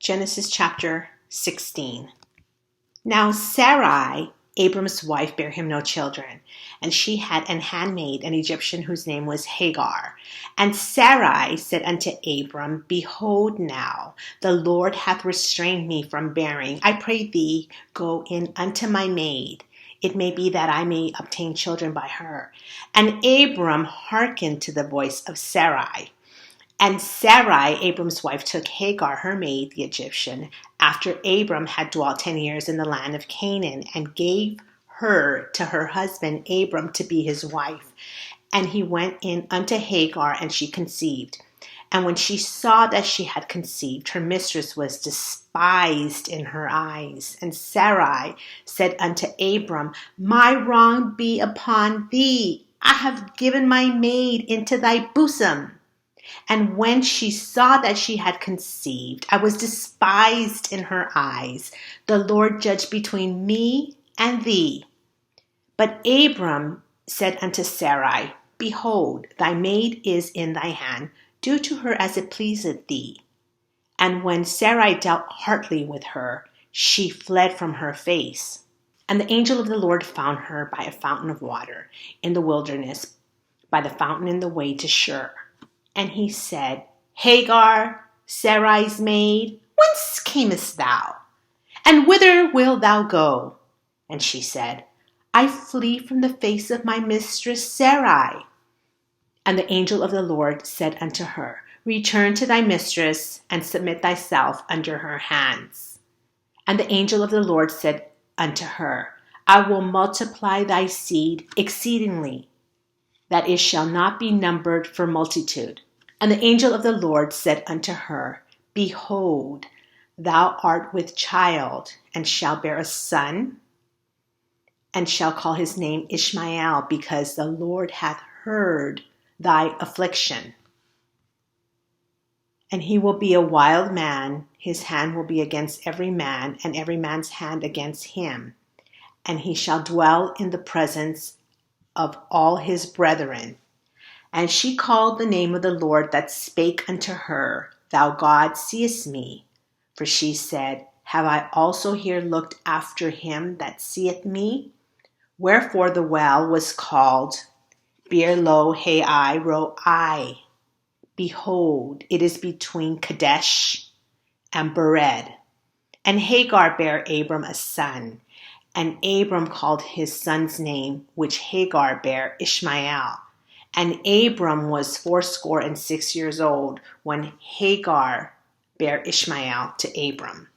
Genesis chapter 16. Now Sarai, Abram's wife, bare him no children, and she had an handmaid, an Egyptian, whose name was Hagar. And Sarai said unto Abram, Behold now, the Lord hath restrained me from bearing. I pray thee, go in unto my maid. It may be that I may obtain children by her. And Abram hearkened to the voice of Sarai. And Sarai, Abram's wife, took Hagar, her maid, the Egyptian, after Abram had dwelt 10 years in the land of Canaan, and gave her to her husband Abram to be his wife. And he went in unto Hagar, and she conceived. And when she saw that she had conceived, her mistress was despised in her eyes. And Sarai said unto Abram, My wrong be upon thee. I have given my maid into thy bosom. And when she saw that she had conceived, I was despised in her eyes. The Lord judged between me and thee. But Abram said unto Sarai, Behold, thy maid is in thy hand. Do to her as it pleaseth thee. And when Sarai dealt hardly with her, she fled from her face. And the angel of the Lord found her by a fountain of water in the wilderness, by the fountain in the way to Shur. And he said, Hagar, Sarai's maid, whence camest thou? And whither wilt thou go? And she said, I flee from the face of my mistress Sarai. And the angel of the Lord said unto her, Return to thy mistress, and submit thyself under her hands. And the angel of the Lord said unto her, I will multiply thy seed exceedingly, that it shall not be numbered for multitude. And the angel of the Lord said unto her, Behold, thou art with child, and shalt bear a son, and shall call his name Ishmael, because the Lord hath heard thy affliction. And he will be a wild man, his hand will be against every man, and every man's hand against him. And he shall dwell in the presence of all his brethren. And she called the name of the Lord that spake unto her, Thou God seest me. For she said, Have I also here looked after him that seeth me? Wherefore the well was called Beer-lo-hai-roi. Behold, it is between Kadesh and Bered. And Hagar bare Abram a son, and Abram called his son's name, which Hagar bare, Ishmael. And Abram was 86 years old when Hagar bare Ishmael to Abram.